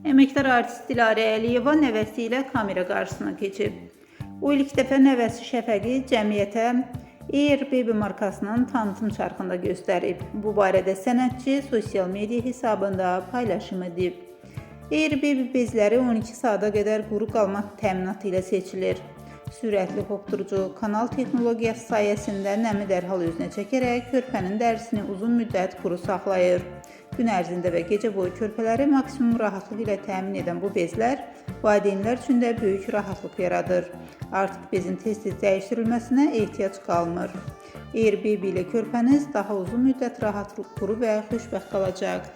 Əməkdar artist Dilarə Əliyeva nəvəsi ilə kamera qarşısına keçib. O ilk dəfə nəvəsi Şəfəqi cəmiyyətə Air Baby markasının tanıtım çarxında göstərib. Bu barədə sənətçi sosial media hesabında paylaşım edib. Air Baby bezləri 12 saata qədər quru qalma təminatı ilə seçilir. Sürətli hopdurucu kanal texnologiyası sayəsində nəmi dərhal özünə çəkərək körpənin dərisini uzun müddət quru saxlayır. Gün ərzində və gecə boyu körpələri maksimum rahatlıq ilə təmin edən bu bezlər valideynlər üçün də böyük rahatlıq yaradır. Artıq bezin tez-tez dəyişdirilməsinə ehtiyac qalmır. Air Baby ilə körpəniz daha uzun müddət rahat, quru və xoşbəxt qalacaq.